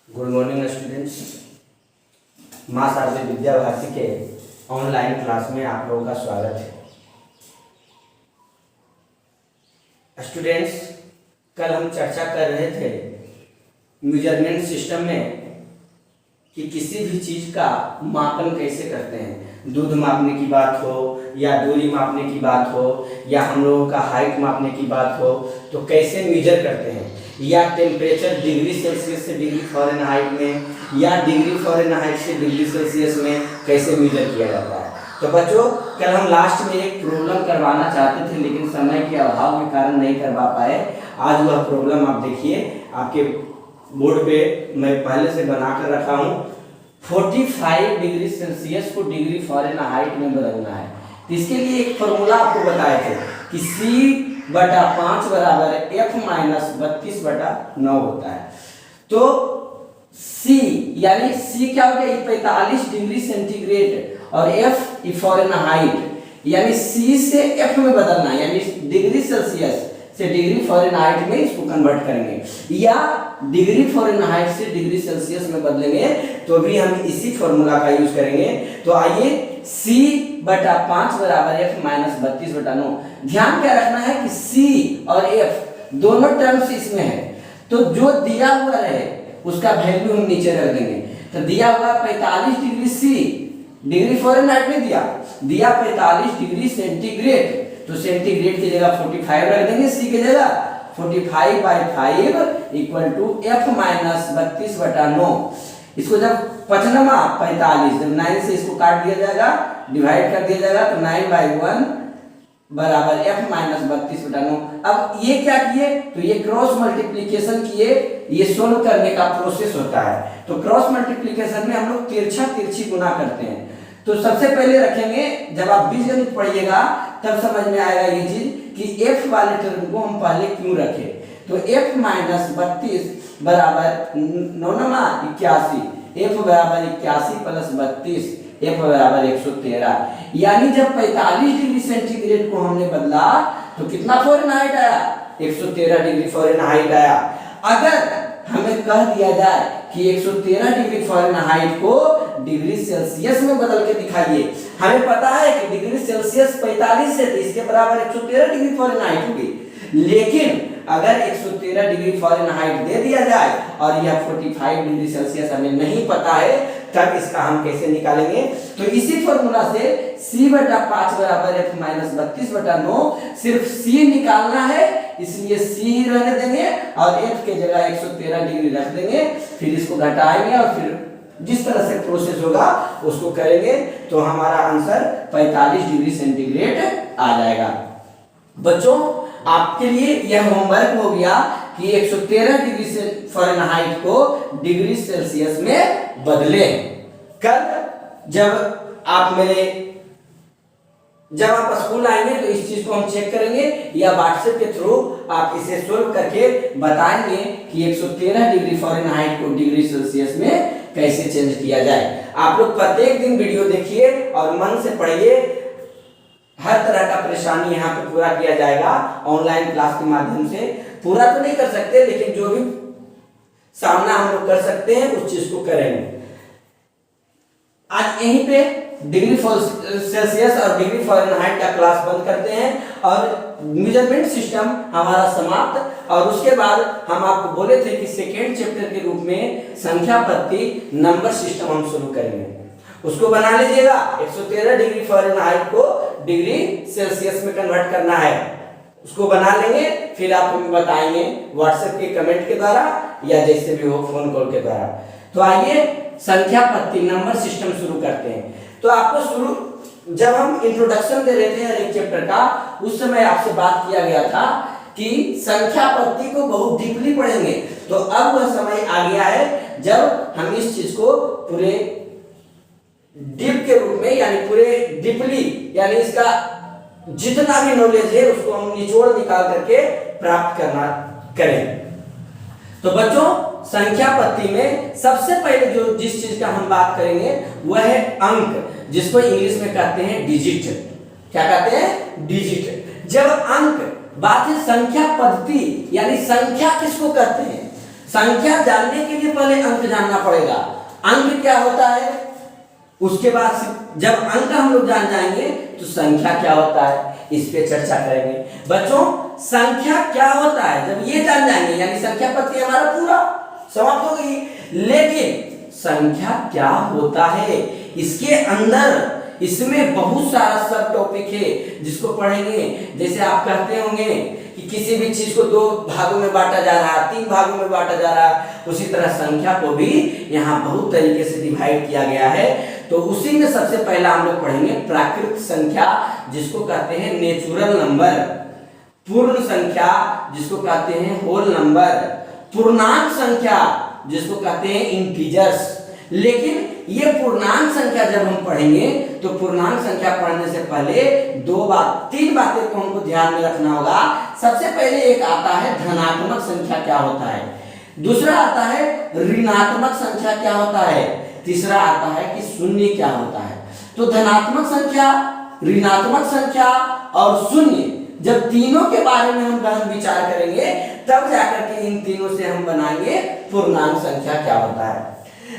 Good morning students. माँ शारदे विद्या भारती के online class में आप लोगों का स्वागत है। स्टूडेंट्स, कल हम चर्चा कर रहे थे मेजरमेंट सिस्टम में कि किसी भी चीज़ का मापन कैसे करते हैं। दूध मापने की बात हो या दूरी मापने की बात हो या हम लोगों का हाइट मापने की बात हो तो कैसे मेजर करते हैं, या टेम्परेचर डिग्री सेल्सियस से डिग्री फ़ारेनहाइट में या डिग्री फ़ारेनहाइट से डिग्री सेल्सियस में कैसे मेजर किया जाता है। तो बच्चों, कल हम लास्ट में एक प्रॉब्लम करवाना चाहते थे लेकिन समय के अभाव के कारण नहीं करवा पाए। आज वह प्रॉब्लम आप देखिए, आपके बोर्ड पे मैं पहले से बना कर रखा हूँ। 45 डिग्री सेल्सियस को डिग्री फ़ारेनहाइट में बदलना है। तो इसके लिए एक फॉर्मूला आपको बताए थे कि C/5 बराबर F माइनस 32/9 होता है। तो C यानी C क्या हो गया, 45 डिग्री सेंटीग्रेड और F फ़ारेनहाइट, यानी C से F में बदलना, यानी डिग्री सेल्सियस से डिग्री फ़ारेनहाइट में इसको कन्वर्ट करेंगे, या डिग्री फ़ारेनहाइट से डिग्री सेल्सियस में बदलेंगे तो भी हम इसी फॉर्मूला का यूज करेंगे। तो आइए, C/5 बराबर F माइनस 32/9। ध्यान क्या रखना है कि C और F दोनों टर्म्स इसमें है, तो जो दिया हुआ है उसका वैल्यू हम नीचे रख देंगे। तो दिया हुआ 45 डिग्री C, डिग्री फ़ारेनहाइट में दिया 45 डिग्री सेंटीग्रेड, तो सेंटीग्रेड की जगह 45 रख देंगे, C की जगह 45/5 = F माइनस 32/9। इसको जब 45 जब 9 से इसको काट दिया जाएगा, डिवाइड कर दिया जाएगा, तो 9/1 बराबर F माइनस 32/9। अब ये क्या किए, तो ये क्रॉस मल्टीप्लीकेशन किए, ये सोल्व करने का प्रोसेस होता है। तो क्रॉस मल्टीप्लीकेशन में हम लोग तिरछा तिरछी गुना करते हैं। तो सबसे पहले रखेंगे, जब आप बीजगणित पढ़िएगा तब समझ में आएगा ये चीज कि F वाले टर्म को हम पहले क्यों रखे। तो F माइनस 32 बराबर 9×9 = 81, F बराबर 81 + 32, F बराबर 113। यानी जब 45 डिग्री सेंटीग्रेड को हमने बदला तो कितना फ़ारेनहाइट आया, 113 डिग्री फ़ारेनहाइट आया। अगर हमें कह दिया जाए कि 113 डिग्री फ़ारेनहाइट को डिग्री सेल्सियस में बदल के दिखाइए, हमें पता है कि डिग्री सेल्सियस 45 है तो इसके बराबर 113 डिग्री फ़ारेनहाइट होगी। लेकिन अगर 113 डिग्री फ़ारेनहाइट दे दिया जाए और यह 45 डिग्री सेल्सियस हमें नहीं पता है, तब इसका हम कैसे निकालेंगे। तो इसी फॉर्मूला से C/5 बराबर F माइनस 32/9, सिर्फ C निकालना है, इसलिए C ही रहने देंगे और F के जगह 113 डिग्री रख देंगे। फिर इसको घटाएंगे और फिर जिस तरह से प्रोसेस होगा उसको करेंगे तो हमारा आंसर 45 डिग्री सेंटीग्रेड आ जाएगा। बच्चों, आपके लिए यह होमवर्क हो गया कि 113 डिग्री से फ़ारेनहाइट को डिग्री सेल्सियस में बदले। कल जब आप स्कूल आएंगे तो इस चीज को हम चेक करेंगे, या व्हाट्सएप के थ्रू आप इसे सोल्व करके बताएंगे कि 113 डिग्री फ़ारेनहाइट को डिग्री सेल्सियस में कैसे चेंज किया जाए। आप लोग प्रत्येक दिन वीडियो देखिए और मन से पढ़िए। हर तरह का परेशानी यहाँ पे पूरा किया जाएगा ऑनलाइन क्लास के माध्यम से। पूरा तो नहीं कर सकते लेकिन जो भी सामना हम लोग कर सकते हैं उस चीज को करेंगे। आज यहीं पे डिग्री सेल्सियस और डिग्री फ़ारेनहाइट का क्लास बंद करते हैं और मेजरमेंट सिस्टम हमारा समाप्त। और उसके बाद हम आपको बोले थे कि सेकेंड चैप्टर के रूप में संख्या पद्धति नंबर सिस्टम हम शुरू करेंगे। उसको बना लीजिएगा। 113 डिग्री फ़ारेनहाइट को डिग्री सेल्सियस में कन्वर्ट करना है, उसको बना लेंगे, फिर आप हमें बताएंगे व्हाट्सएप के कमेंट के द्वारा या जैसे भी हो फोन कॉल के द्वारा। तो आइए संख्या पद्धति नंबर सिस्टम शुरू करते हैं। तो आपको जब हम इंट्रोडक्शन दे रहे थे हर एक चैप्टर का, उस समय आपसे बात किया गया था कि संख्या पद्धति को बहुत डीपली पढ़ेंगे। तो अब वह समय आ गया है जब हम इस चीज को पूरे डीप के रूप में, यानी पूरे डीपली, यानी इसका जितना भी नॉलेज है उसको हम निचोड़ निकाल करके प्राप्त करें। तो बच्चों, संख्या पद्धति में सबसे पहले जिस चीज का हम बात करेंगे वह है अंक, जिसको इंग्लिश में कहते हैं डिजिट। क्या कहते हैं, डिजिट। जब अंक, बात है संख्या पद्धति, यानी संख्या किसको कहते हैं, संख्या जानने के लिए पहले अंक जानना पड़ेगा। अंक क्या होता है, उसके बाद जब अंक हम लोग जान जाएंगे तो संख्या क्या होता है इस पे चर्चा करेंगे। बच्चों संख्या क्या होता है जब ये जान जाएंगे, यानी संख्या पद्धति हमारा पूरा समाप्त हो गई। लेकिन संख्या क्या होता है इसके अंदर, इसमें बहुत सारा सब टॉपिक है जिसको पढ़ेंगे। जैसे आप कहते होंगे कि किसी भी चीज को दो भागों में बांटा जा रहा है, तीन भागों में बांटा जा रहा है, उसी तरह संख्या को भी यहाँ बहुत तरीके से डिवाइड किया गया है। तो उसी में सबसे पहला हम लोग पढ़ेंगे प्राकृत संख्या जिसको कहते हैं नेचुरल नंबर, पूर्ण संख्या जिसको कहते हैं होल नंबर, पूर्णांक संख्या जिसको कहते हैं इंटीजर्स। लेकिन ये पूर्णांक संख्या जब हम पढ़ेंगे तो पूर्णांक संख्या पढ़ने से पहले तीन बातें को हमको ध्यान में रखना होगा। सबसे पहले एक आता है धनात्मक संख्या क्या होता है, दूसरा आता है ऋणात्मक संख्या क्या होता है, तीसरा आता है कि शून्य क्या होता है। तो धनात्मक संख्या, ऋणात्मक संख्या और शून्य, जब तीनों के बारे में हम गहन विचार करेंगे तब जाकर के इन तीनों से हम बनाएंगे पूर्णांक संख्या क्या होता है।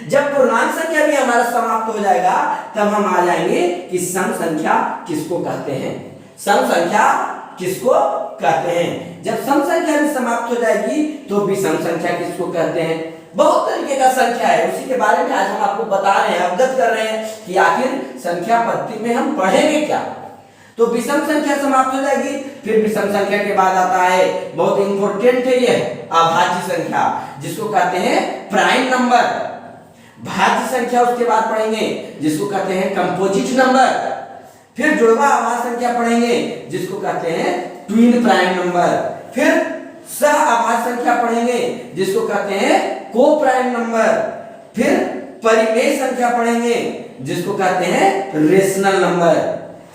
जब पूर्णांक संख्या भी हमारा समाप्त हो जाएगा तब हम आ जाएंगे कि सम संख्या किसको कहते हैं, सम संख्या किसको कहते हैं। जब सम संख्या भी समाप्त हो जाएगी तो विषम संख्या किसको कहते हैं। बहुत तरीके का संख्या है, उसी के बारे में आज हम आपको बता रहे हैं, अवगत कर रहे हैं कि आखिर संख्या पद्धति में हम पढ़ेंगे क्या। तो विषम संख्या समाप्त हो जाएगी, फिर विषम संख्या के बाद आता है बहुत इंपॉर्टेंट है ये अभाज्य संख्या जिसको कहते हैं प्राइम नंबर। भाज्य संख्या उसके बाद पढ़ेंगे जिसको कहते हैं कंपोजिट नंबर। फिर जुड़वा आभाज्य संख्या पढ़ेंगे जिसको कहते हैं ट्विन प्राइम नंबर। फिर सह आभाज्य संख्या पढ़ेंगे जिसको कहते हैं को प्राइम नंबर। फिर परिमेय संख्या पढ़ेंगे जिसको कहते हैं रेशनल नंबर।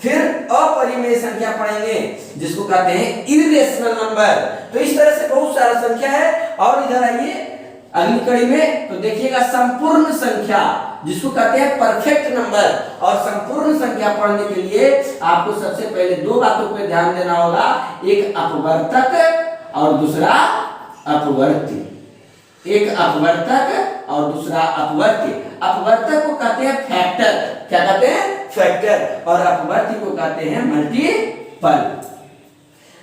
फिर अपरिमेय संख्या पढ़ेंगे जिसको कहते हैं इरेशनल नंबर। तो इस तरह से बहुत सारा संख्या है। और इधर आइए अगली कड़ी में तो देखिएगा संपूर्ण संख्या जिसको कहते हैं परफेक्ट नंबर। और संपूर्ण संख्या पढ़ने के लिए आपको सबसे पहले दो बातों पर ध्यान देना होगा, एक अपवर्तक और दूसरा अपवर्ती। एक अपवर्तक और दूसरा अपवर्ती। अपवर्तक को कहते हैं फैक्टर, क्या कहते हैं फैक्टर, और अपवर्ती को कहते हैं मल्टीपल।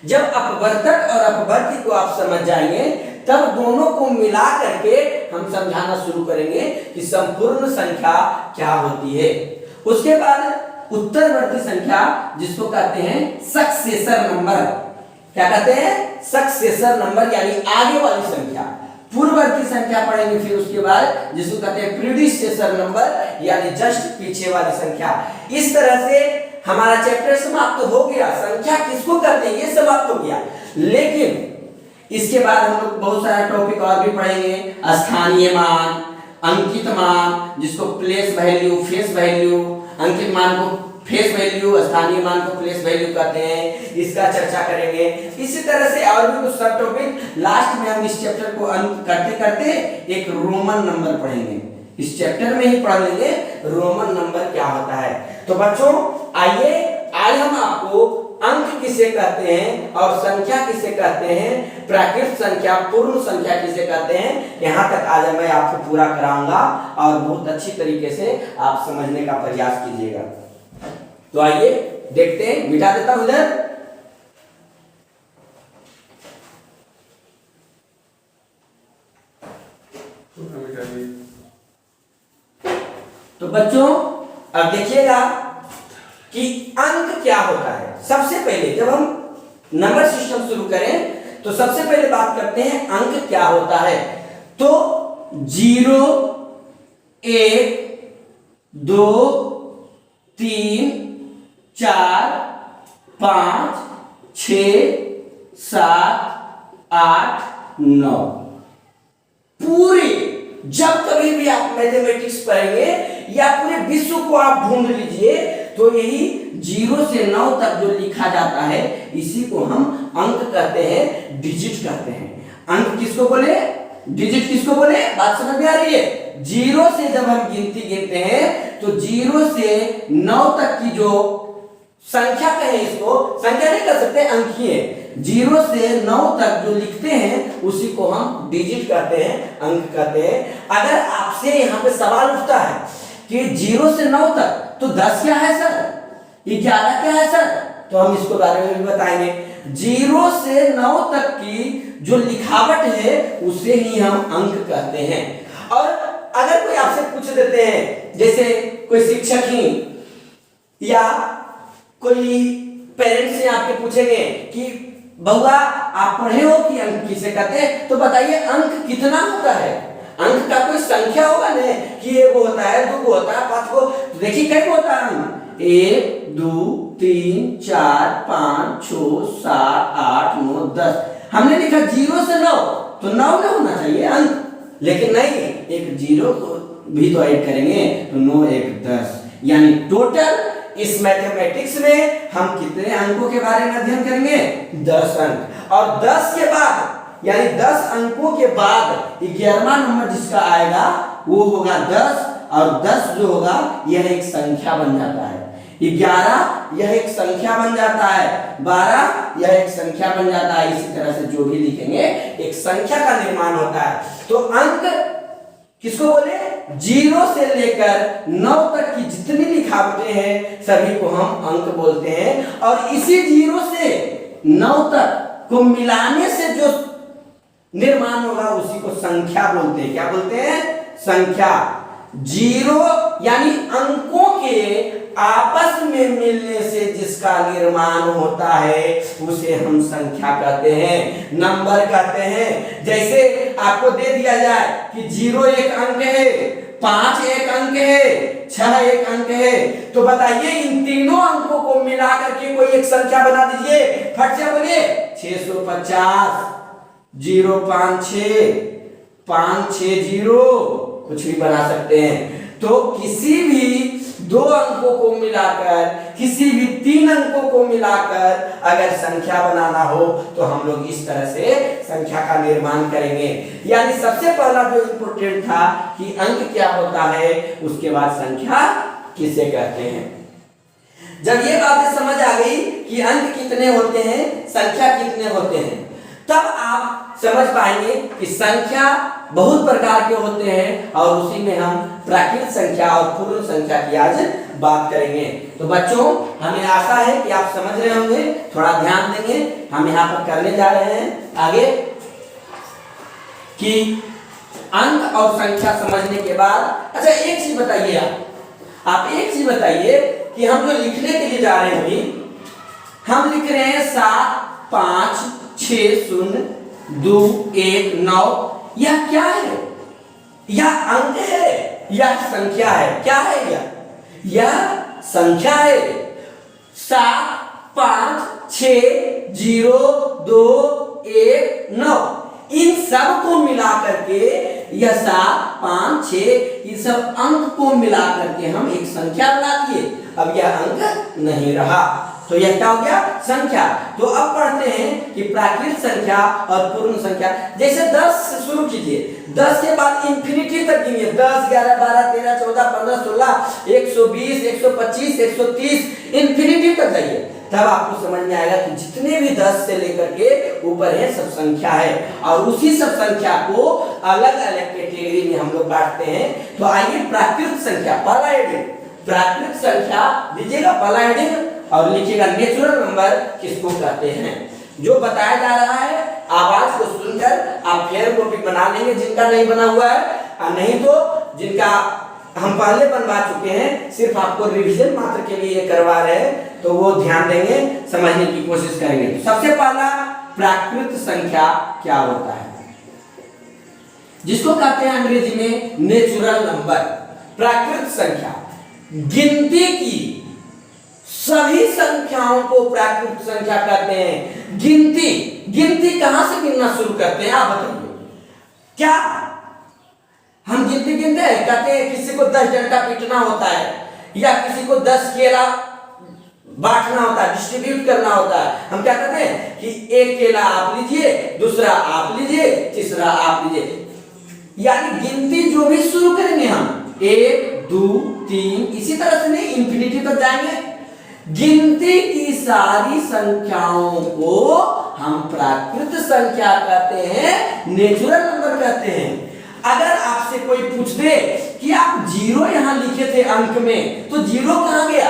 जब अपवर्तक और अपवर्ती को आप समझ जाएंगे तब दोनों को मिला करके हम समझाना शुरू करेंगे कि संपूर्ण संख्या क्या होती है। उसके बाद उत्तरवर्ती संख्या जिसको कहते हैं सक्सेसर नंबर, क्या कहते हैं सक्सेसर नंबर, यानी आगे वाली संख्या। पूर्ववर्ती संख्या पढ़ेंगे फिर उसके बाद जिसको कहते हैं प्रीडिसेसर नंबर, यानी जस्ट पीछे वाली संख्या। इस तरह से हमारा चैप्टर समाप्त हो गया। संख्या किसको कहते हैं ये समाप्त हो गया। लेकिन इसके बाद हम लोग बहुत सारा टॉपिक और भी पढ़ेंगे, स्थानीय मान, अंकित मान जिसको प्लेस वैल्यू, फेस वैल्यू, अंकित मान को फेस वैल्यू, स्थानीय मान को प्लेस वैल्यू कहते हैं, इसका चर्चा करेंगे। इसी तरह से और भी कुछ सब टॉपिक। लास्ट में हम इस चैप्टर को अंत करते करते एक रोमन नंबर पढ़ेंगे। इस चैप्टर में ही पढ़ लेंगे रोमन नंबर क्या होता है। तो बच्चों आइए आज हम आपको अंक किसे कहते हैं और संख्या किसे कहते हैं, प्राकृत संख्या, पूर्ण संख्या किसे कहते हैं, यहाँ तक आज मैं आपको पूरा कराऊंगा और बहुत अच्छी तरीके से आप समझने का प्रयास कीजिएगा। तो आइए देखते हैं, मिटा देता हूं इधर। तो बच्चों अब देखिएगा कि अंक क्या होता है। सबसे पहले जब हम नंबर सिस्टम शुरू करें तो सबसे पहले बात करते हैं अंक क्या होता है। तो 0, 1, 2, 3, 4, 5, 6, 7, 8, 9 पूरे, जब कभी भी आप मैथमेटिक्स पढ़ेंगे या पूरे विश्व को आप ढूंढ लीजिए तो यही 0 से 9 तक जो लिखा जाता है इसी को हम अंक कहते हैं, डिजिट कहते हैं। अंक किसको बोले, डिजिट किसको बोले, बात समझ में आ रही है। 0 से जब हम गिनती गिनते हैं तो 0 से 9 तक की जो संख्या कहें इसको, संख्या नहीं कर सकते, अंकीय। 0 से 9 तक जो लिखते हैं उसी को हम डिजिट कहते हैं, अंक कहते हैं। अगर आपसे यहाँ पे सवाल उठता है कि 0 से 9 तक तो 10 क्या है सर, 11 क्या है सर, तो हम इसको बारे में भी बताएंगे। 0 से 9 तक की जो लिखावट है उसे ही हम अंक कहते हैं। और अगर कोई आपसे पूछ देते हैं, जैसे कोई शिक्षक ही या कोई पेरेंट्स से आपके पूछेंगे कि बहुआ आप पढ़े हो कि अंक किसे कहते हैं, तो बताइए अंक कितना होता है। अंक का कोई संख्या होगा नहीं कि 1 होता है, 2 होता है, 5 को। देखिए कैसे होता है अंक, 1 2 3 4 5 6 7 8 9 10। हमने लिखा 0 से 9 तो 9 ना होना चाहिए अंक, लेकिन नहीं, एक 0 को भी तो ऐड करेंगे तो 9 1 10। यानी टोटल इस मैथमेटिक्स में हम कितने अंकों के बारे में अध्ययन करेंगे, 10 अंक। और 10 के बाद यानी 10 अंकों के बाद 11वां नंबर जिसका आएगा वो होगा 10, और 10 जो होगा यह एक संख्या बन जाता है। 11 यह एक संख्या बन जाता है, 12 यह एक संख्या बन जाता है। इसी तरह से जो भी लिखेंगे एक संख्या का निर्माण होता है। तो अंक किसको बोले, 0 से लेकर 9 तक की जितनी लिखावटें हैं सभी को हम अंक बोलते हैं। और इसी 0 से 9 तक को मिलाने से जो निर्माण होगा उसी को संख्या बोलते हैं। क्या बोलते हैं, संख्या। 0 यानी अंकों के आपस में मिलने से जिसका निर्माण होता है उसे हम संख्या कहते हैं, नंबर कहते हैं। जैसे आपको दे दिया जाए कि 0 एक अंक है, 5 एक अंक है, 6 एक अंक है, तो बताइए इन तीनों अंकों को मिला करके कोई एक संख्या बना दीजिए, फट से बोलिए 650 056 560, कुछ भी बना सकते हैं। तो किसी भी 2 अंकों को मिलाकर, किसी भी 3 अंकों को मिलाकर अगर संख्या बनाना हो तो हम लोग इस तरह से संख्या का निर्माण करेंगे। यानी सबसे पहला जो इंपॉर्टेंट था कि अंक क्या होता है, उसके बाद संख्या किसे कहते हैं। जब ये बातें समझ आ गई कि अंक कितने होते हैं, संख्या कितने होते हैं, तब आप समझ पाएंगे कि संख्या बहुत प्रकार के होते हैं और उसी में हम प्राकृत संख्या और पूर्ण संख्या की आज बात करेंगे। तो बच्चों, हमें आशा है कि आप समझ रहे होंगे, थोड़ा ध्यान देंगे। हम यहाँ पर करने जा रहे हैं आगे कि अंक और संख्या समझने के बाद, अच्छा एक चीज बताइए, आप एक चीज बताइए कि हम जो लिखने के लिए जा रहे हैं अभी, हम लिख रहे हैं 7 5 6 0 2 1 9। यह क्या है, यह अंक है, यह संख्या है। क्या है यह संख्या है। 7 5 6 0 2 1 9, इन सब को मिला करके यह 7 5 6 ये सब अंक को मिला करके हम एक संख्या बना दिए। अब यह अंक नहीं रहा, तो यह क्या हो गया, संख्या। तो अब पढ़ते हैं कि प्राकृत संख्या और पूर्ण संख्या। जैसे 10 से शुरू कीजिए, 10 के बाद इंफिनिटी तक गिनिए, 10 11 12 13 14 15 16 120 125 130 इंफिनिटी तक जाइए, तब आपको समझ में आएगा कि जितने भी 10 से लेकर के ऊपर है सब संख्या है। और उसी सब संख्या को अलग अलग कैटेगरी में हम लोग बांटते हैं। तो आइए प्राकृत संख्या, पहला हेडिंग प्राकृत संख्या दीजिएगा, पहला हेडिंग, और लिखिएगा नेचुरल नंबर किसको कहते हैं। जो बताया जा रहा है आवाज को सुनकर आप फेयर कॉपी बना लेंगे जिनका नहीं बना हुआ है, और नहीं तो जिनका हम पहले बनवा चुके हैं, सिर्फ आपको रिवीजन मात्र के लिए करवा रहे हैं, तो वो ध्यान देंगे, समझने की कोशिश करेंगे। तो सबसे पहला प्राकृत संख्या क्या होता है, जिसको कहते हैं अंग्रेजी में नेचुरल नंबर। प्राकृत संख्या गिनती की सभी संख्याओं को प्राकृत संख्या कहते हैं। गिनती कहां से गिनना शुरू करते हैं, आप बताइए। क्या हम गिनती गिनते हैं, कहते हैं किसी को 10 डंडा पीटना होता है, या किसी को 10 केला बांटना होता है, डिस्ट्रीब्यूट करना होता है। हम क्या कहते हैं कि एक केला आप लीजिए, दूसरा आप लीजिए, तीसरा आप लीजिए। यानी गिनती जो भी शुरू करेंगे हम 1 2 3 इसी तरह से नहीं, इंफिनिटी तक जाएंगे। गिनती की सारी संख्याओं को हम प्राकृत संख्या कहते हैं, नेचुरल नंबर कहते हैं। अगर आपसे कोई पूछ दे कि आप जीरो यहां लिखे थे अंक में, तो जीरो कहां गया,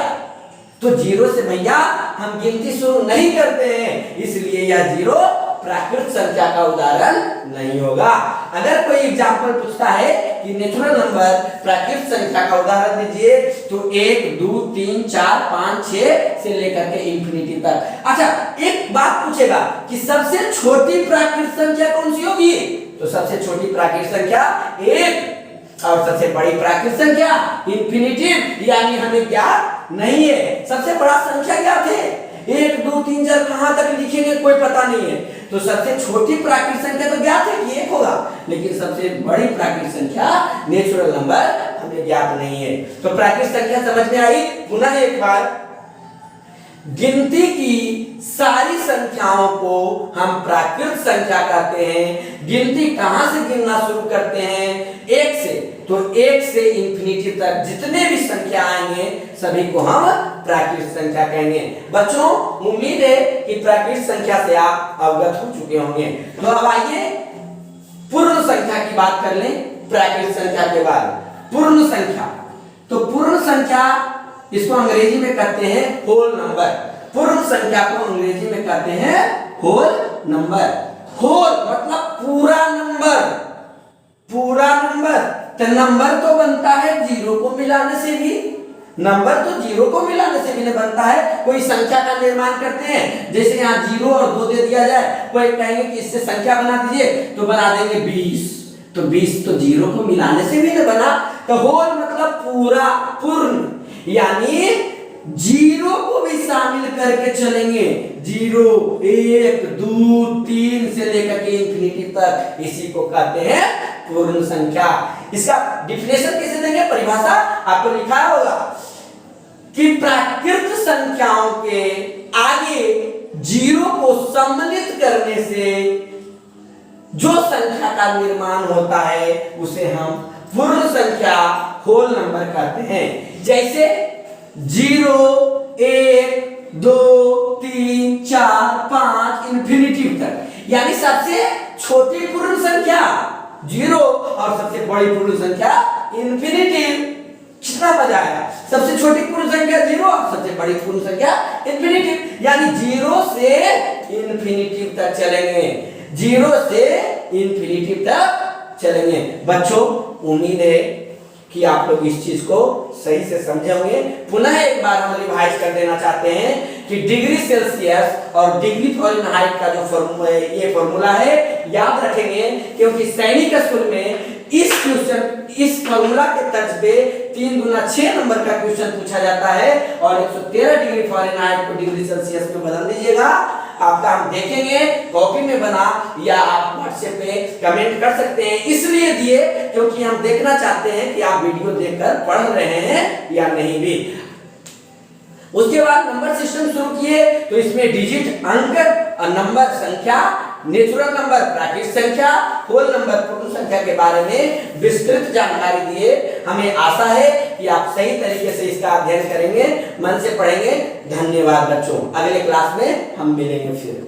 तो जीरो से भैया हम गिनती शुरू नहीं करते हैं, इसलिए यह जीरो प्राकृत संख्या का उदाहरण नहीं होगा। अगर कोई एग्जाम्पल पूछता है कि नेचुरल नंबर प्राकृत संख्या का उदाहरण दीजिए, तो 1 2 3 4 5 6 से लेकर के इंफिनिटी तक। अच्छा, एक बात पूछेगा कि सबसे छोटी प्राकृत संख्या कौन सी होगी, तो सबसे छोटी प्राकृत संख्या 1 और सबसे बड़ी प्राकृत संख्या इंफिनिटी, यानी हमें ज्ञात नहीं है। सबसे बड़ा संख्या क्या थे, 1 2 3 4 कहां तक लिखेंगे कोई पता नहीं है, तो सबसे छोटी प्राकृत संख्या तो ज्ञात है कि 1 होगा, लेकिन सबसे बड़ी प्राकृत संख्या नेचुरल नंबर हमें ज्ञात नहीं है। तो प्राकृत संख्या समझ में आई। पुनः एक बार, गिनती की सारी संख्याओं को हम प्राकृत संख्या कहते हैं। गिनती कहां से गिनना शुरू करते हैं, 1 से, तो 1 से इंफिनिटी तक जितने भी संख्या आएंगे सभी को हम प्राकृत संख्या कहेंगे। बच्चों, उम्मीद है कि प्राकृत संख्या से आप अवगत हो चुके होंगे। तो अब आइए पूर्ण संख्या की बात कर लें प्राकृत संख्या के बाद। पूर्ण संख्या, तो पूर्ण संख्या इसको अंग्रेजी में कहते हैं होल नंबर। पूर्ण संख्या को अंग्रेजी में कहते हैं होल नंबर। होल मतलब पूरा नंबर, पूरा नंबर। तो नंबर तो बनता है जीरो को मिलाने से भी, नंबर तो जीरो को मिलाने से भी नहीं बनता है। कोई संख्या का निर्माण करते हैं, जैसे यहाँ 0 और 2 दे दिया जाए, कोई कहेंगे कि इससे संख्या बना दीजिए, तो बना देंगे 20, तो 20 तो जीरो को मिलाने से भी नहीं बना। तो होल मतलब पूरा, पूर्ण, यानी जीरो को भी शामिल करके चलेंगे। 0 1 2 3 से लेकर के इंफिनिटी तक, इसी को कहते हैं पूर्ण संख्या। इसका डिफिनेशन कैसे देंगे, परिभाषा आपको लिखा होगा कि प्राकृत संख्याओं के आगे जीरो को सम्मिलित करने से जो संख्या का निर्माण होता है उसे हम पूर्ण संख्या, होल नंबर कहते हैं। जैसे 0 1 2 3 4 5 इंफिनिटी तक, यानी सबसे छोटी पूर्ण संख्या 0 और सबसे बड़ी पूर्ण संख्या इंफिनिटी। कितना मजा आया, सबसे छोटी पूर्ण संख्या 0 और सबसे बड़ी पूर्ण संख्या इंफिनिटी, यानी 0 से इंफिनिटी तक चलेंगे, 0 से इंफिनिटी तक चलेंगे। बच्चों, उम्मीद है कि आप लोग इस चीज को सही से समझे होंगे। पुनः एक बार हम रिवाइज कर देना चाहते हैं कि डिग्री सेल्सियस और डिग्री फ़ारेनहाइट का जो फॉर्मूला है, ये फॉर्मूला है, याद रखेंगे, क्योंकि सैनिक स्कूल में इस क्वेश्चन, इस फॉर्मूला के तर्ज पे 3 गुना 6 नंबर का क्वेश्चन पूछा जाता है, और 113 डिग्री फ़ारेनहाइट को डिग्री सेल्सियस में बदल दीजिएगा। आपका हम देखेंगे कॉपी में बना, या आप व्हाट्सएप पे कमेंट कर सकते हैं, इसलिए दिए क्योंकि हम देखना चाहते हैं कि आप वीडियो देखकर पढ़ रहे हैं या नहीं भी। उसके बाद नंबर सिस्टम शुरू किए, तो इसमें डिजिट, अंक, नंबर, संख्या, नेचुरल नंबर, प्राकृत संख्या, होल नंबर, पूर्ण संख्या के बारे में विस्तृत जानकारी दिए। हमें आशा है कि आप सही तरीके से इसका अध्ययन करेंगे, मन से पढ़ेंगे। धन्यवाद बच्चों, अगले क्लास में हम मिलेंगे फिर।